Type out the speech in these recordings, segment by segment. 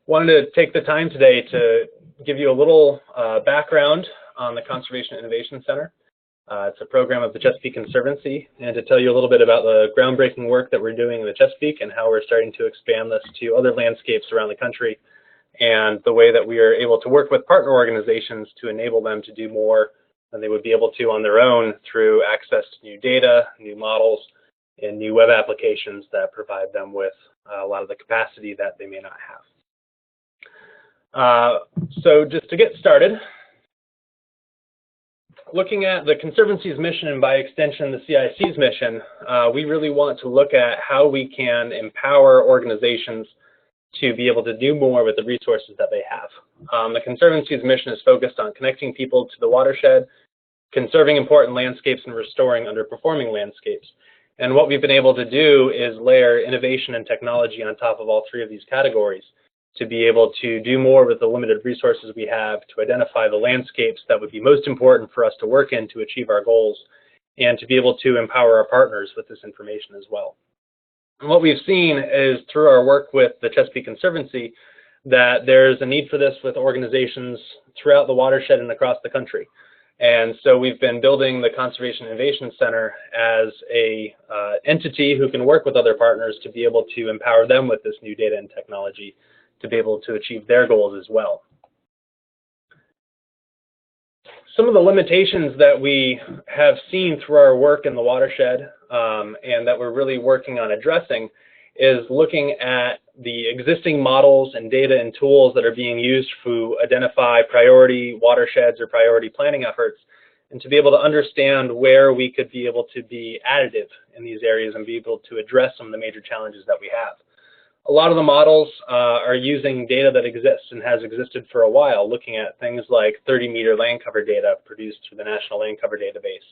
Wanted to take the time today to give you a little background on the Conservation Innovation Center. It's a program of the Chesapeake Conservancy, and to tell you a little bit about the groundbreaking work that we're doing in the Chesapeake and how we're starting to expand this to other landscapes around the country, and the way that we are able to work with partner organizations to enable them to do more than they would be able to on their own through access to new data, new models, and new web applications that provide them with a lot of the capacity that they may not have. So just to get started, looking at the Conservancy's mission and by extension the CIC's mission, we really want to look at how we can empower organizations to be able to do more with the resources that they have. The Conservancy's mission is focused on connecting people to the watershed, conserving important landscapes, and restoring underperforming landscapes. And what we've been able to do is layer innovation and technology on top of all three of these categories to be able to do more with the limited resources we have to identify the landscapes that would be most important for us to work in to achieve our goals, and to be able to empower our partners with this information as well. And what we've seen is through our work with the Chesapeake Conservancy that there's a need for this with organizations throughout the watershed and across the country. And so we've been building the Conservation Innovation Center as a entity who can work with other partners to be able to empower them with this new data and technology to be able to achieve their goals as well. Some of the limitations that we have seen through our work in the watershed and that we're really working on addressing is looking at the existing models and data and tools that are being used to identify priority watersheds or priority planning efforts, and to be able to understand where we could be able to be additive in these areas and be able to address some of the major challenges that we have. A lot of the models are using data that exists and has existed for a while, looking at things like 30-meter land cover data produced through the National Land Cover Database.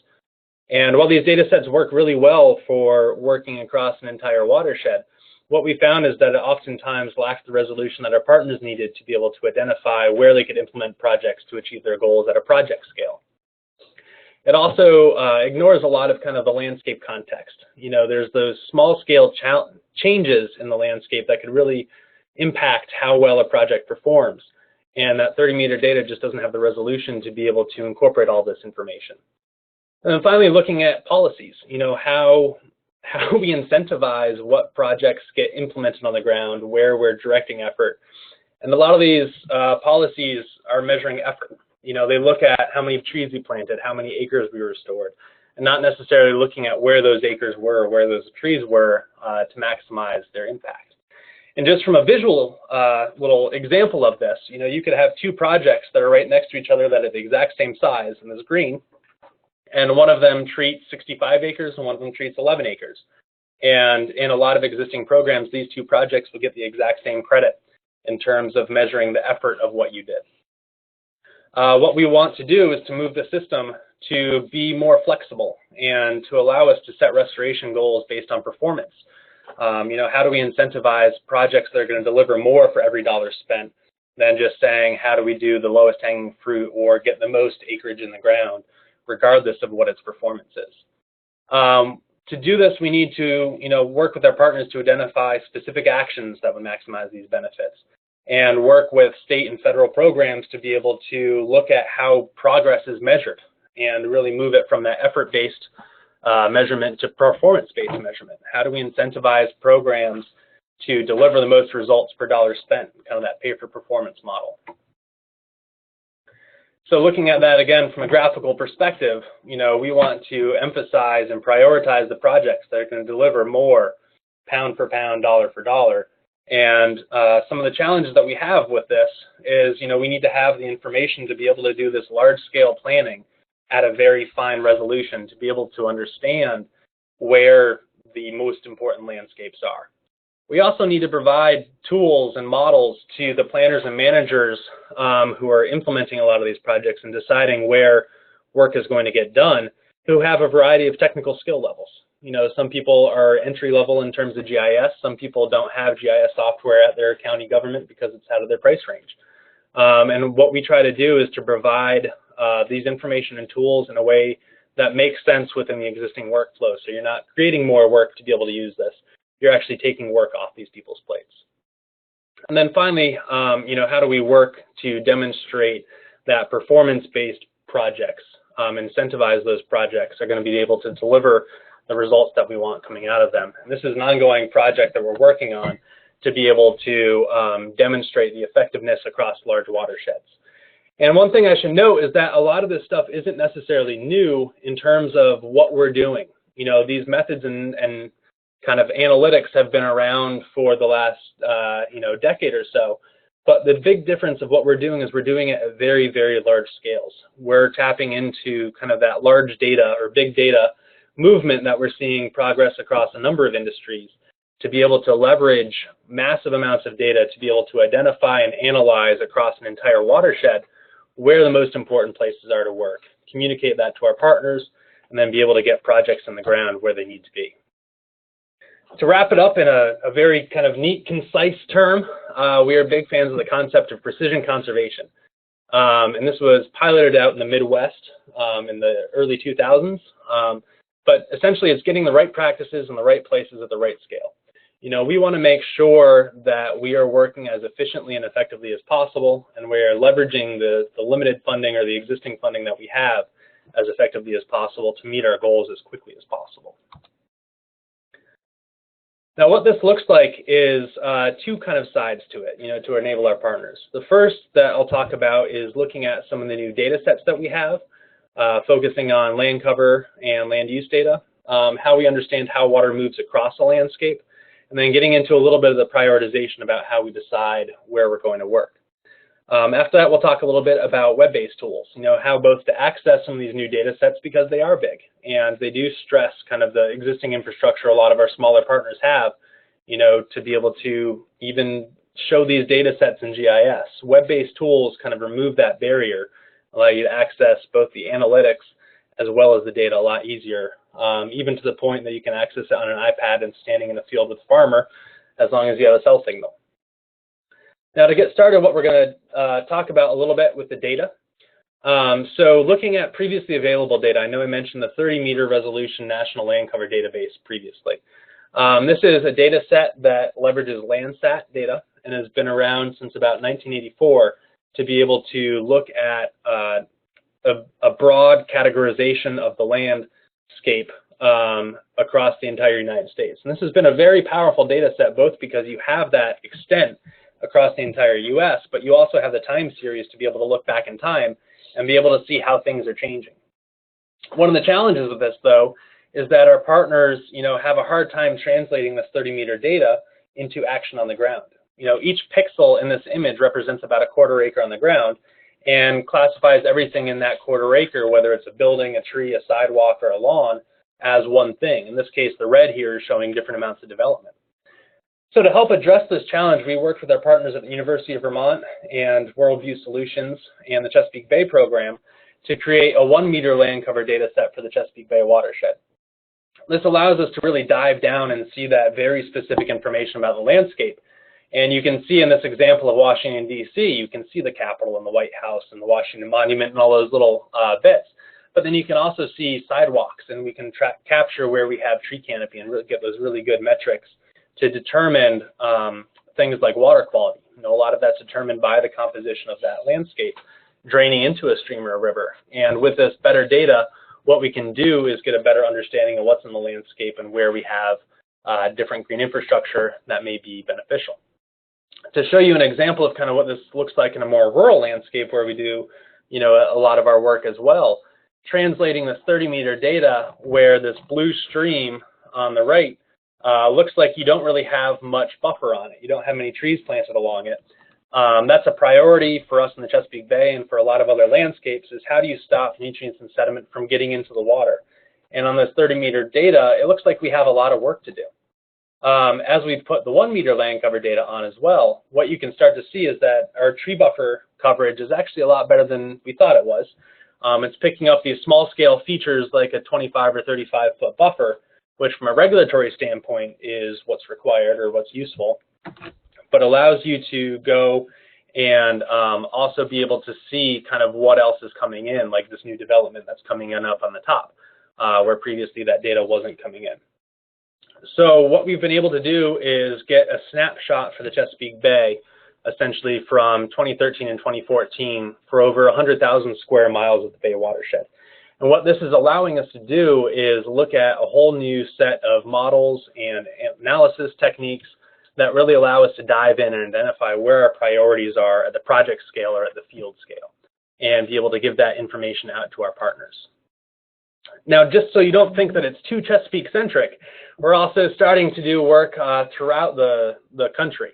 And while these data sets work really well for working across an entire watershed, what we found is that it oftentimes lacks the resolution that our partners needed to be able to identify where they could implement projects to achieve their goals at a project scale. It also ignores a lot of kind of the landscape context. You know, there's those small scale changes in the landscape that could really impact how well a project performs. And that 30-meter data just doesn't have the resolution to be able to incorporate all this information. And then finally, looking at policies, you know, how we incentivize what projects get implemented on the ground, where we're directing effort. And a lot of these policies are measuring effort. You know, they look at how many trees we planted, how many acres we restored, and not necessarily looking at where those acres were or where those trees were to maximize their impact. And just from a visual little example of this, you know, you could have two projects that are right next to each other that are the exact same size and is green, and one of them treats 65 acres and one of them treats 11 acres. And in a lot of existing programs, these two projects will get the exact same credit in terms of measuring the effort of what you did. What we want to do is to move the system to be more flexible and to allow us to set restoration goals based on performance. You know, how do we incentivize projects that are going to deliver more for every dollar spent than just saying, how do we do the lowest hanging fruit or get the most acreage in the ground, regardless of what its performance is. To do this, we need to, you know, work with our partners to identify specific actions that would maximize these benefits, and work with state and federal programs to be able to look at how progress is measured and really move it from that effort-based measurement to performance-based measurement. How do we incentivize programs to deliver the most results per dollar spent, kind of that pay-for-performance model? So looking at that again from a graphical perspective, you know, we want to emphasize and prioritize the projects that are going to deliver more pound for pound, dollar for dollar. And some of the challenges that we have with this is, you know, we need to have the information to be able to do this large-scale planning at a very fine resolution to be able to understand where the most important landscapes are. We also need to provide tools and models to the planners and managers who are implementing a lot of these projects and deciding where work is going to get done, who have a variety of technical skill levels. You know, some people are entry level in terms of GIS. Some people don't have GIS software at their county government because it's out of their price range. And what we try to do is to provide these information and tools in a way that makes sense within the existing workflow. So you're not creating more work to be able to use this. You're actually taking work off these people's plates. And then finally, how do we work to demonstrate that performance-based projects, incentivize those projects are going to be able to deliver the results that we want coming out of them. And this is an ongoing project that we're working on to be able to demonstrate the effectiveness across large watersheds. And one thing I should note is that a lot of this stuff isn't necessarily new in terms of what we're doing. These methods and kind of analytics have been around for the last decade or so. But the big difference of what we're doing is we're doing it at very, very large scales. We're tapping into kind of that large data or big data movement that we're seeing progress across a number of industries to be able to leverage massive amounts of data to be able to identify and analyze across an entire watershed where the most important places are to work, communicate that to our partners, and then be able to get projects on the ground where they need to be. To wrap it up in a very kind of neat, concise term, we are big fans of the concept of precision conservation. And this was piloted out in the Midwest in the early 2000s. But essentially, it's getting the right practices in the right places at the right scale. We want to make sure that we are working as efficiently and effectively as possible, and we are leveraging the limited funding or the existing funding that we have as effectively as possible to meet our goals as quickly as possible. Now, what this looks like is two kind of sides to it, to enable our partners. The first that I'll talk about is looking at some of the new data sets that we have, focusing on land cover and land use data, how we understand how water moves across a landscape, and then getting into a little bit of the prioritization about how we decide where we're going to work. After that, we'll talk a little bit about web-based tools, how both to access some of these new data sets because they are big and they do stress kind of the existing infrastructure a lot of our smaller partners have, to be able to even show these data sets in GIS. Web-based tools kind of remove that barrier, allow you to access both the analytics as well as the data a lot easier, even to the point that you can access it on an iPad and standing in a field with a farmer as long as you have a cell signal. Now, to get started, what we're going to talk about a little bit with the data. So looking at previously available data, I know I mentioned the 30-meter resolution National Land Cover Database previously. This is a data set that leverages Landsat data and has been around since about 1984 to be able to look at a broad categorization of the landscape across the entire United States. And this has been a very powerful data set, both because you have that extent across the entire US, but you also have the time series to be able to look back in time and be able to see how things are changing. One of the challenges with this, though, is that our partners, have a hard time translating this 30-meter data into action on the ground. Each pixel in this image represents about a quarter acre on the ground and classifies everything in that quarter acre, whether it's a building, a tree, a sidewalk, or a lawn, as one thing. In this case, the red here is showing different amounts of development. So to help address this challenge, we worked with our partners at the University of Vermont and Worldview Solutions and the Chesapeake Bay program to create a 1-meter land cover data set for the Chesapeake Bay watershed. This allows us to really dive down and see that very specific information about the landscape. And you can see in this example of Washington, D.C., you can see the Capitol and the White House and the Washington Monument and all those little bits. But then you can also see sidewalks, and we can capture where we have tree canopy and really get those really good metrics to determine things like water quality. A lot of that's determined by the composition of that landscape draining into a stream or a river. And with this better data, what we can do is get a better understanding of what's in the landscape and where we have different green infrastructure that may be beneficial. To show you an example of kind of what this looks like in a more rural landscape where we do, a lot of our work as well, translating this 30-meter data where this blue stream on the right looks like you don't really have much buffer on it. You don't have many trees planted along it. That's a priority for us in the Chesapeake Bay and for a lot of other landscapes, is how do you stop nutrients and sediment from getting into the water? And on this 30-meter data, it looks like we have a lot of work to do. As we put the 1-meter land cover data on as well, what you can start to see is that our tree buffer coverage is actually a lot better than we thought it was. It's picking up these small scale features like a 25 or 35-foot buffer, which from a regulatory standpoint is what's required or what's useful, but allows you to go and also be able to see kind of what else is coming in, like this new development that's coming in up on the top, where previously that data wasn't coming in. So what we've been able to do is get a snapshot for the Chesapeake Bay, essentially from 2013 and 2014 for over 100,000 square miles of the Bay watershed. And what this is allowing us to do is look at a whole new set of models and analysis techniques that really allow us to dive in and identify where our priorities are at the project scale or at the field scale, and be able to give that information out to our partners. Now, just so you don't think that it's too Chesapeake-centric, we're also starting to do work throughout the country.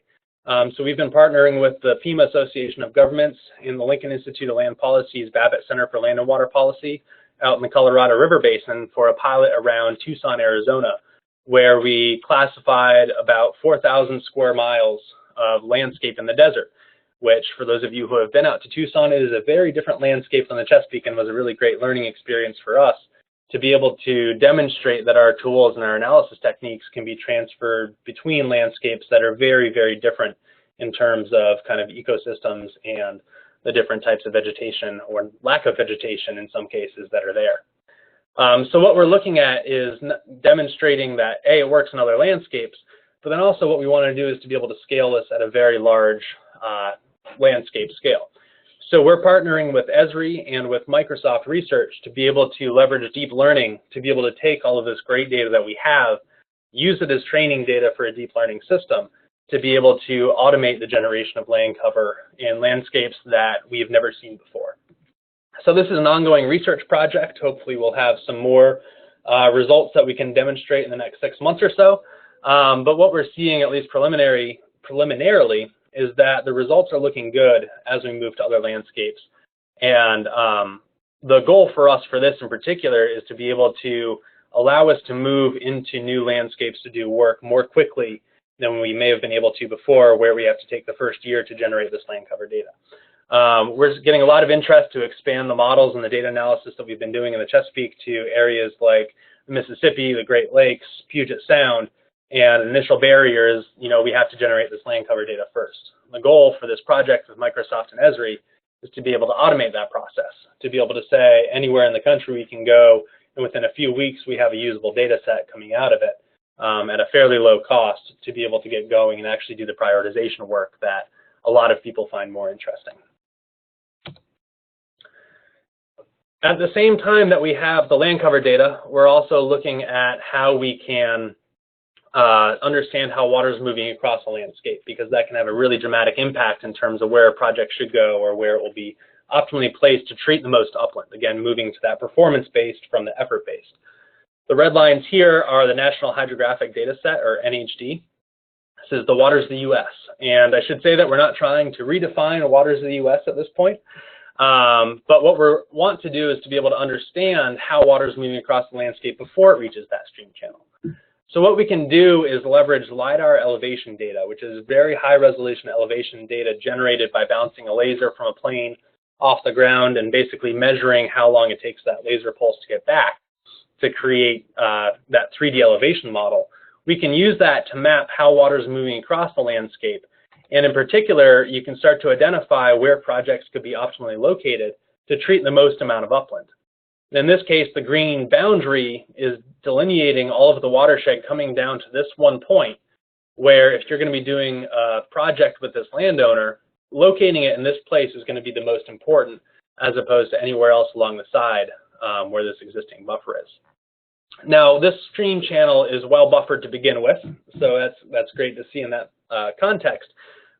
So we've been partnering with the Pima Association of Governments and the Lincoln Institute of Land Policy's Babbitt Center for Land and Water Policy out in the Colorado River Basin for a pilot around Tucson, Arizona, where we classified about 4,000 square miles of landscape in the desert, which, for those of you who have been out to Tucson, it is a very different landscape than the Chesapeake, and was a really great learning experience for us to be able to demonstrate that our tools and our analysis techniques can be transferred between landscapes that are very, very different in terms of kind of ecosystems and the different types of vegetation or lack of vegetation in some cases that are there. So what we're looking at is demonstrating that, A, it works in other landscapes, but then also what we want to do is to be able to scale this at a very large landscape scale. So we're partnering with Esri and with Microsoft Research to be able to leverage deep learning to be able to take all of this great data that we have, use it as training data for a deep learning system to be able to automate the generation of land cover in landscapes that we've never seen before. So this is an ongoing research project. Hopefully we'll have some more results that we can demonstrate in the next 6 months or so. But what we're seeing, at least preliminarily, is that the results are looking good as we move to other landscapes. And the goal for us for this in particular is to be able to allow us to move into new landscapes to do work more quickly than we may have been able to before, where we have to take the first year to generate this land cover data. We're getting a lot of interest to expand the models and the data analysis that we've been doing in the Chesapeake to areas like the Mississippi, the Great Lakes, Puget Sound, and initial barriers, we have to generate this land cover data first. The goal for this project with Microsoft and Esri is to be able to automate that process, to be able to say anywhere in the country we can go, and within a few weeks we have a usable data set coming out of it at a fairly low cost to be able to get going and actually do the prioritization work that a lot of people find more interesting. At the same time that we have the land cover data, we're also looking at how we can understand how water is moving across the landscape, because that can have a really dramatic impact in terms of where a project should go or where it will be optimally placed to treat the most upland. Again, moving to that performance-based from the effort-based. The red lines here are the National Hydrographic Data Set, or NHD. This is the waters of the U.S. And I should say that we're not trying to redefine the waters of the U.S. at this point. But what we want to do is to be able to understand how water is moving across the landscape before it reaches that stream channel. So what we can do is leverage LiDAR elevation data, which is very high resolution elevation data generated by bouncing a laser from a plane off the ground and basically measuring how long it takes that laser pulse to get back to create that 3D elevation model. We can use that to map how water is moving across the landscape. And in particular, you can start to identify where projects could be optimally located to treat the most amount of upland. In this case, the green boundary is delineating all of the watershed coming down to this one point, where if you're going to be doing a project with this landowner, locating it in this place is going to be the most important, as opposed to anywhere else along the side where this existing buffer is. Now, this stream channel is well buffered to begin with, so that's great to see in that context.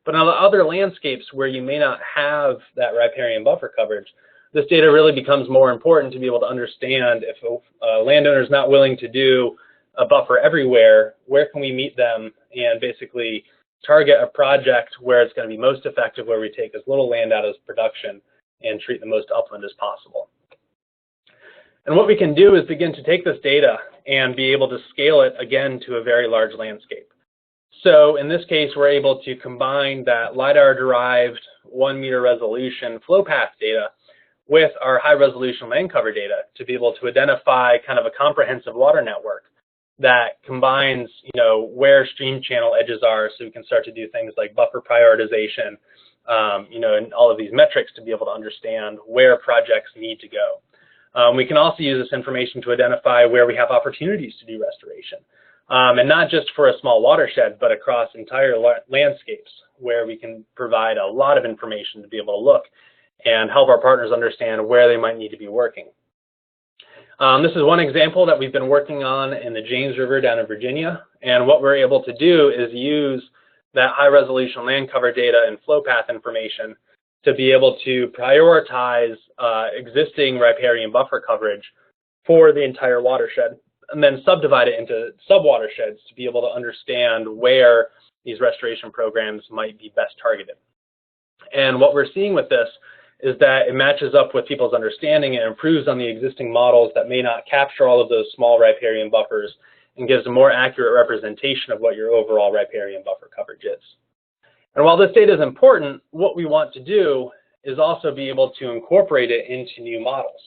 But on the other landscapes where you may not have that riparian buffer coverage, this data really becomes more important to be able to understand if a landowner is not willing to do a buffer everywhere, where can we meet them and basically target a project where it's going to be most effective, where we take as little land out as production and treat the most upland as possible. And what we can do is begin to take this data and be able to scale it again to a very large landscape. So in this case, we're able to combine that LiDAR-derived 1 meter resolution flow path data with our high resolution land cover data to be able to identify kind of a comprehensive water network that combines, where stream channel edges are, so we can start to do things like buffer prioritization, and all of these metrics to be able to understand where projects need to go. We can also use this information to identify where we have opportunities to do restoration. And not just for a small watershed, but across entire landscapes where we can provide a lot of information to be able to look and help our partners understand where they might need to be working. This is one example that we've been working on in the James River down in Virginia. And what we're able to do is use that high resolution land cover data and flow path information to be able to prioritize existing riparian buffer coverage for the entire watershed, and then subdivide it into sub-watersheds to be able to understand where these restoration programs might be best targeted. And what we're seeing with this is that it matches up with people's understanding and improves on the existing models that may not capture all of those small riparian buffers and gives a more accurate representation of what your overall riparian buffer coverage is. And while this data is important, what we want to do is also be able to incorporate it into new models.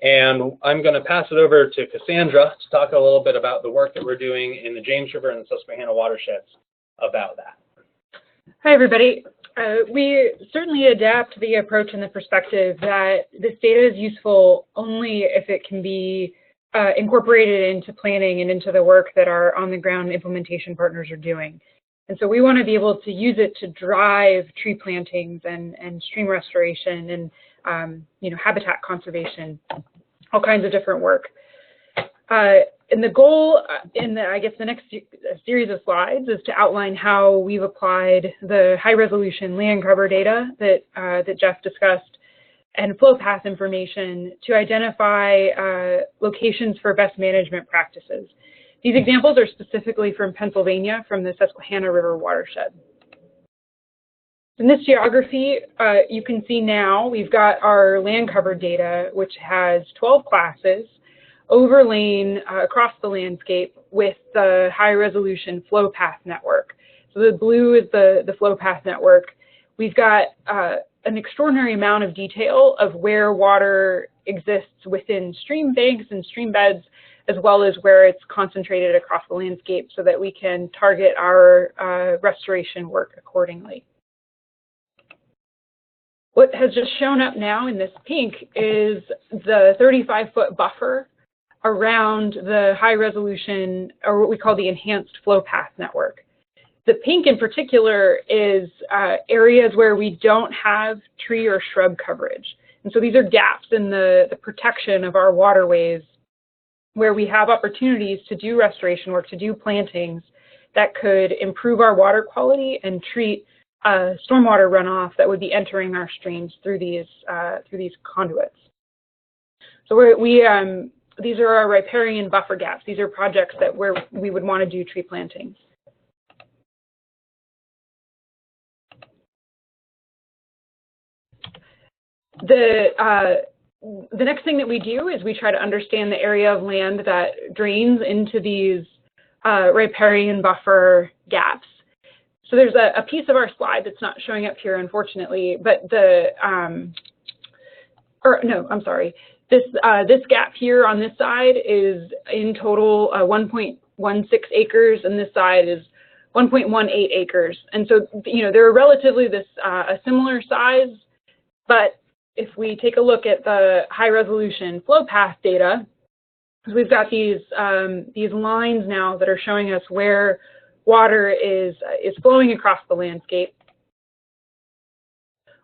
And I'm going to pass it over to Cassandra to talk a little bit about the work that we're doing in the James River and the Susquehanna watersheds about that. Hi, everybody. We certainly adapt the approach and the perspective that this data is useful only if it can be incorporated into planning and into the work that our on-the-ground implementation partners are doing. And so we want to be able to use it to drive tree plantings and stream restoration and habitat conservation, all kinds of different work. And the goal in the next series of slides is to outline how we've applied the high resolution land cover data that Jeff discussed and flow path information to identify locations for best management practices. These examples are specifically from Pennsylvania, from the Susquehanna River watershed. In this geography, you can see now we've got our land cover data, which has 12 classes overlain across the landscape with the high resolution flow path network. So the blue is the flow path network. We've got an extraordinary amount of detail of where water exists within stream banks and stream beds, as well as where it's concentrated across the landscape so that we can target our restoration work accordingly. What has just shown up now in this pink is the 35-foot buffer around the high resolution, or what we call the enhanced flow path network. The pink in particular is areas where we don't have tree or shrub coverage. And so these are gaps in the protection of our waterways where we have opportunities to do restoration work, to do plantings that could improve our water quality and treat stormwater runoff that would be entering our streams through these conduits. So these are our riparian buffer gaps. These are projects where we would want to do tree plantings. The next thing that we do is we try to understand the area of land that drains into these riparian buffer gaps. So there's a piece of our slide that's not showing up here, unfortunately, but this gap here on this side is in total 1.16 acres, and this side is 1.18 acres. And so, they're relatively a similar size, but if we take a look at the high resolution flow path data, we've got these lines now that are showing us where water is flowing across the landscape.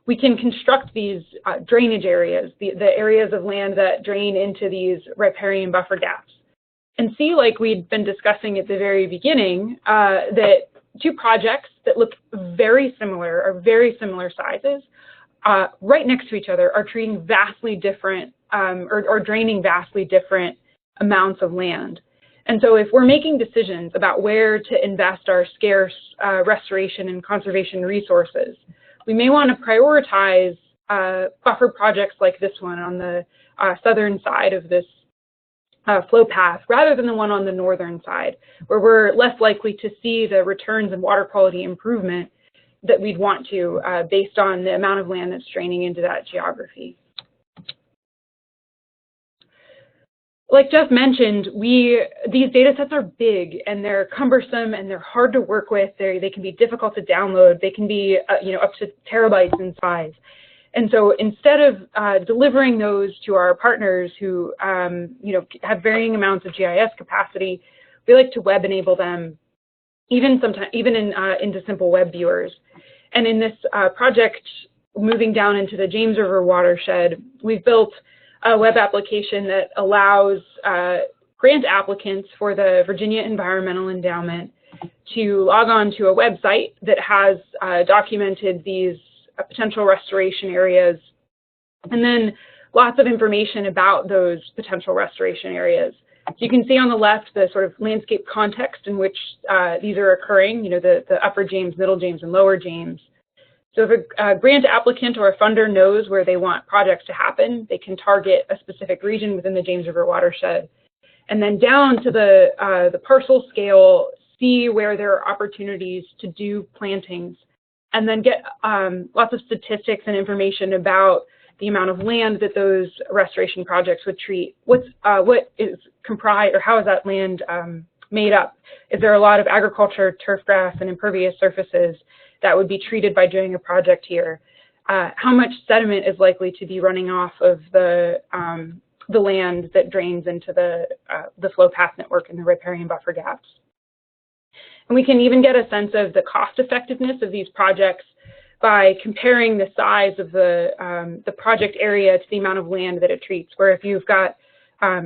We can construct these drainage areas, the areas of land that drain into these riparian buffer gaps, and see, like we'd been discussing at the very beginning, that two projects that look very similar, are very similar sizes, right next to each other are treating vastly different or draining vastly different amounts of land. And so if we're making decisions about where to invest our scarce restoration and conservation resources, we may want to prioritize buffer projects like this one on the southern side of this flow path rather than the one on the northern side, where we're less likely to see the returns and water quality improvement that we'd want to based on the amount of land that's draining into that geography. Like Jeff mentioned, these data sets are big and they're cumbersome and they're hard to work with. They can be difficult to download. They can be up to terabytes in size. And so instead of delivering those to our partners who have varying amounts of GIS capacity, we like to web enable them, even into simple web viewers. And in this project, moving down into the James River watershed, we've built a web application that allows grant applicants for the Virginia Environmental Endowment to log on to a website that has documented these potential restoration areas, and then lots of information about those potential restoration areas. So you can see on the left the sort of landscape context in which these are occurring, the upper James, middle James, and lower James. So if a grant applicant or a funder knows where they want projects to happen, they can target a specific region within the James River watershed. And then down to the parcel scale, see where there are opportunities to do plantings, and then get lots of statistics and information about the amount of land that those restoration projects would treat. What is comprised, or how is that land made up? Is there a lot of agriculture, turf grass, and impervious surfaces that would be treated by doing a project here? How much sediment is likely to be running off of the land that drains into the flow path network and the riparian buffer gaps? And we can even get a sense of the cost effectiveness of these projects by comparing the size of the project area to the amount of land that it treats, where if you've got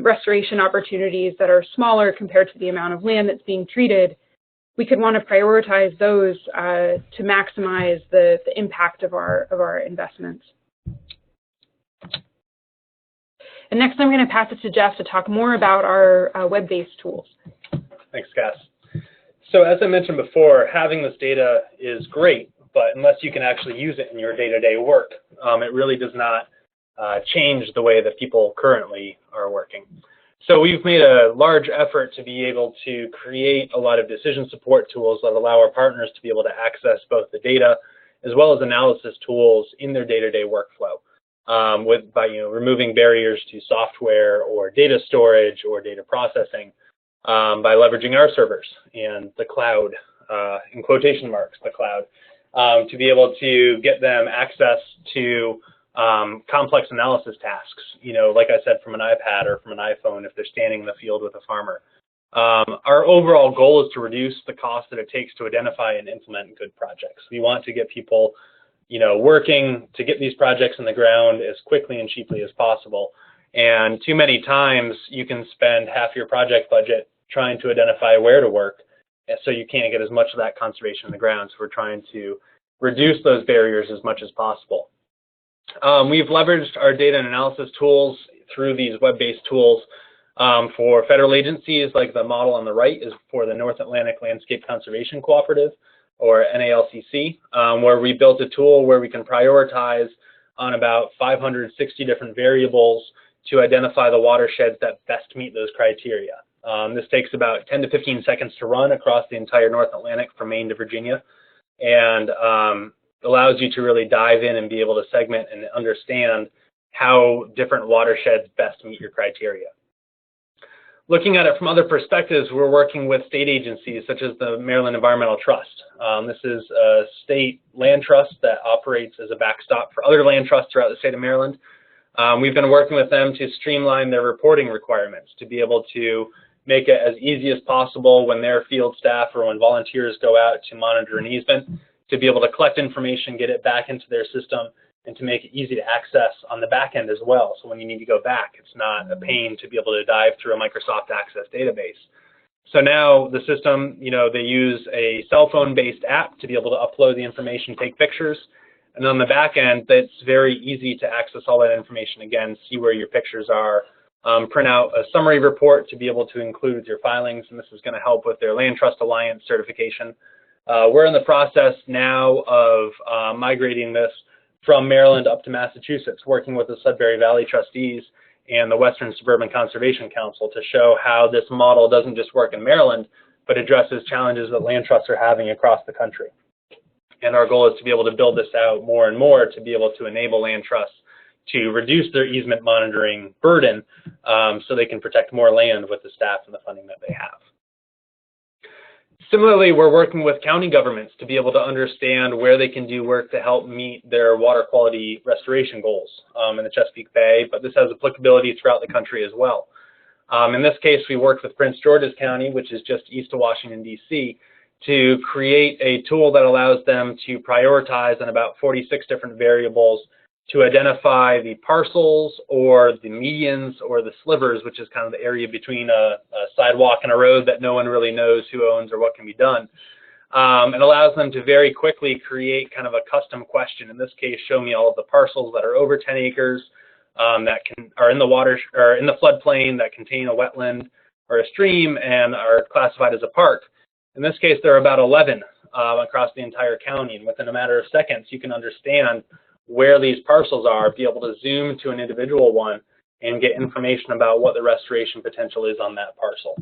restoration opportunities that are smaller compared to the amount of land that's being treated, we could want to prioritize those to maximize the impact of our investments. And next I'm going to pass it to Jeff to talk more about our web-based tools. Thanks, Cass. So as I mentioned before, having this data is great, but unless you can actually use it in your day-to-day work, it really does not change the way that people currently are working. So we've made a large effort to be able to create a lot of decision support tools that allow our partners to be able to access both the data as well as analysis tools in their day-to-day workflow, by removing barriers to software or data storage or data processing, by leveraging our servers and the cloud, in quotation marks, the cloud, to be able to get them access to complex analysis tasks, like I said, from an iPad or from an iPhone if they're standing in the field with a farmer. Our overall goal is to reduce the cost that it takes to identify and implement good projects. We want to get people, working to get these projects in the ground as quickly and cheaply as possible. And too many times you can spend half your project budget trying to identify where to work, so you can't get as much of that conservation in the ground. So we're trying to reduce those barriers as much as possible. We've leveraged our data and analysis tools through these web-based tools for federal agencies, like the model on the right is for the North Atlantic Landscape Conservation Cooperative, or NALCC, where we built a tool where we can prioritize on about 560 different variables to identify the watersheds that best meet those criteria. This takes about 10 to 15 seconds to run across the entire North Atlantic from Maine to Virginia, and allows you to really dive in and be able to segment and understand how different watersheds best meet your criteria. Looking at it from other perspectives, we're working with state agencies such as the Maryland Environmental Trust. This is a state land trust that operates as a backstop for other land trusts throughout the state of Maryland. We've been working with them to streamline their reporting requirements, to be able to make it as easy as possible when their field staff or when volunteers go out to monitor an easement, to be able to collect information, get it back into their system, and to make it easy to access on the back end as well. So when you need to go back, it's not a pain to be able to dive through a Microsoft Access database. So now the system, they use a cell phone-based app to be able to upload the information, take pictures. And on the back end, it's very easy to access all that information again, see where your pictures are, print out a summary report to be able to include with your filings, and this is going to help with their Land Trust Alliance certification. We're in the process now of migrating this from Maryland up to Massachusetts, working with the Sudbury Valley trustees and the Western Suburban Conservation Council to show how this model doesn't just work in Maryland, but addresses challenges that land trusts are having across the country. And our goal is to be able to build this out more and more to be able to enable land trusts to reduce their easement monitoring burden so they can protect more land with the staff and the funding that they have. Similarly, we're working with county governments to be able to understand where they can do work to help meet their water quality restoration goals in the Chesapeake Bay, but this has applicability throughout the country as well. In this case, we worked with Prince George's County, which is just east of Washington, D.C., to create a tool that allows them to prioritize on about 46 different variables to identify the parcels or the medians or the slivers, which is kind of the area between a sidewalk and a road that no one really knows who owns or what can be done. It allows them to very quickly create kind of a custom question. In this case, show me all of the parcels that are over 10 acres that are in the water or in the floodplain, that contain a wetland or a stream and are classified as a park. In this case, there are about 11 across the entire county, and within a matter of seconds, you can understand where these parcels are, be able to zoom to an individual one, and get information about what the restoration potential is on that parcel.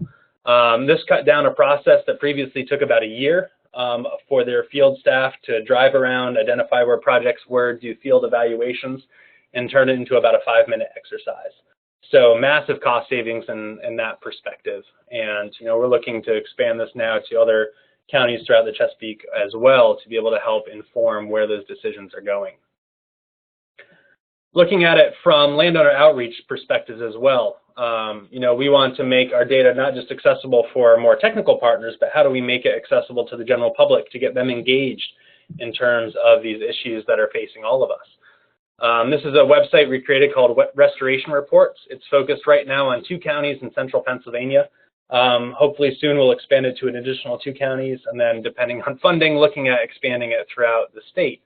This cut down a process that previously took about a year for their field staff to drive around, identify where projects were, do field evaluations, and turn it into about a 5-minute exercise. So massive cost savings in that perspective. And we're looking to expand this now to other counties throughout the Chesapeake as well to be able to help inform where those decisions are going. Looking at it from landowner outreach perspectives as well, we want to make our data not just accessible for more technical partners, but how do we make it accessible to the general public to get them engaged in terms of these issues that are facing all of us. This is a website we created called Restoration Reports. It's focused right now on 2 counties in central Pennsylvania. Hopefully soon we'll expand it to an additional 2 counties, and then depending on funding, looking at expanding it throughout the state.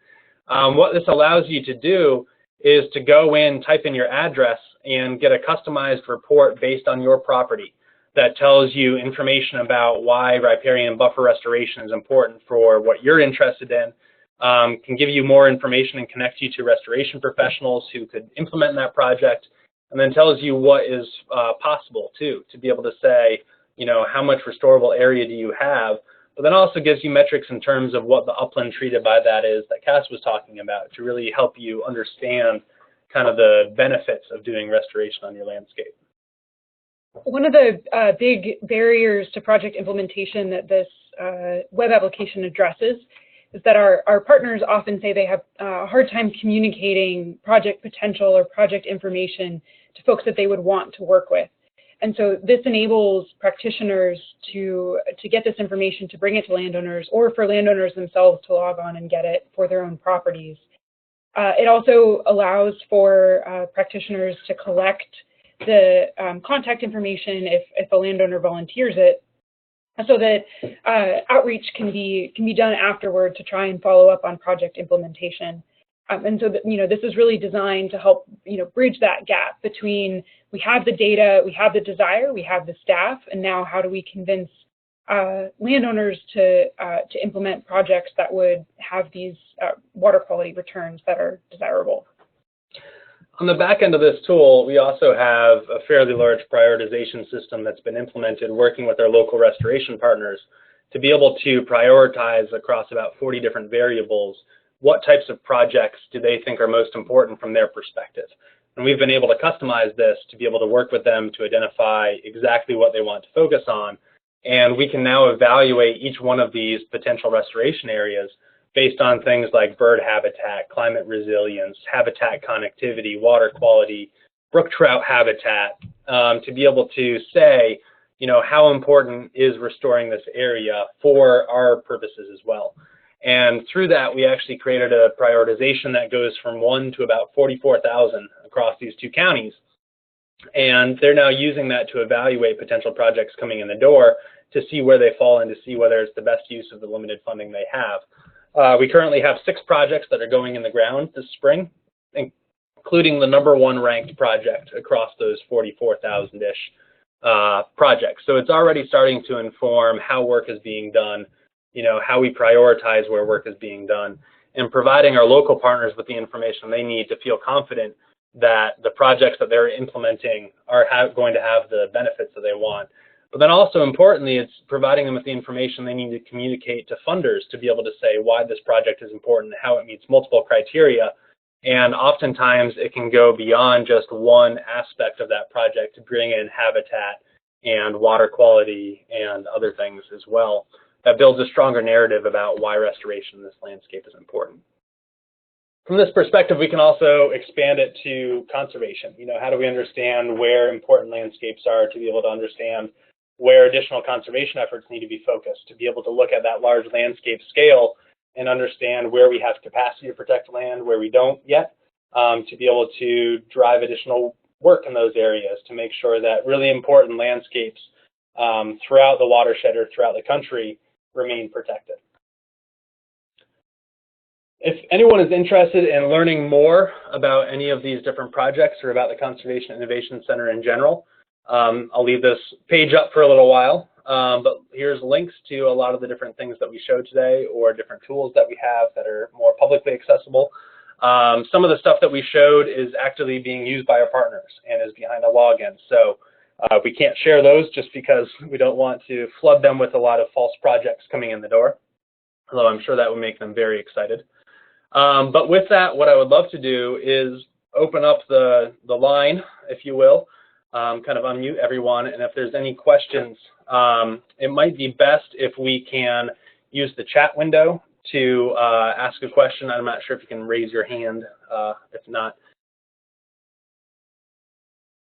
What this allows you to do is to go in, type in your address, and get a customized report based on your property that tells you information about why riparian buffer restoration is important for what you're interested in, can give you more information and connect you to restoration professionals who could implement that project, and then tells you what is possible too, to be able to say, how much restorable area do you have, but then also gives you metrics in terms of what the upland treated by that is that Cass was talking about, to really help you understand kind of the benefits of doing restoration on your landscape. One of the big barriers to project implementation that this web application addresses is that our partners often say they have a hard time communicating project potential or project information to folks that they would want to work with. And so this enables practitioners to get this information, to bring it to landowners, or for landowners themselves to log on and get it for their own properties. It also allows for practitioners to collect the contact information if a landowner volunteers it, so that outreach can be done afterward to try and follow up on project implementation. And so that, this is really designed to help bridge that gap between we have the data, we have the desire, we have the staff, and now how do we convince landowners to implement projects that would have these water quality returns that are desirable. On the back end of this tool, we also have a fairly large prioritization system that's been implemented working with our local restoration partners to be able to prioritize across about 40 different variables what types of projects do they think are most important from their perspective. And we've been able to customize this to be able to work with them to identify exactly what they want to focus on. And we can now evaluate each one of these potential restoration areas based on things like bird habitat, climate resilience, habitat connectivity, water quality, brook trout habitat, to be able to say, how important is restoring this area for our purposes as well. And through that, we actually created a prioritization that goes from 1 to about 44,000 across these 2 counties. And they're now using that to evaluate potential projects coming in the door to see where they fall and to see whether it's the best use of the limited funding they have. We currently have 6 projects that are going in the ground this spring, including the #1 ranked project across those 44,000-ish projects. So it's already starting to inform how work is being done, how we prioritize where work is being done, and providing our local partners with the information they need to feel confident that the projects that they're implementing are going to have the benefits that they want. But then also importantly, it's providing them with the information they need to communicate to funders to be able to say why this project is important, how it meets multiple criteria. And oftentimes it can go beyond just one aspect of that project to bring in habitat and water quality and other things as well. That builds a stronger narrative about why restoration in this landscape is important. From this perspective, we can also expand it to conservation. How do we understand where important landscapes are to be able to understand where additional conservation efforts need to be focused, to be able to look at that large landscape scale and understand where we have capacity to protect land, where we don't yet, to be able to drive additional work in those areas to make sure that really important landscapes throughout the watershed or throughout the country remain protected. If anyone is interested in learning more about any of these different projects or about the Conservation Innovation Center in general, I'll leave this page up for a little while, but here's links to a lot of the different things that we showed today or different tools that we have that are more publicly accessible. Some of the stuff that we showed is actively being used by our partners and is behind a login. So we can't share those just because we don't want to flood them with a lot of false projects coming in the door, although I'm sure that would make them very excited. But with that, what I would love to do is open up the line, if you will, kind of unmute everyone, and if there's any questions, it might be best if we can use the chat window to ask a question. I'm not sure if you can raise your hand. If not,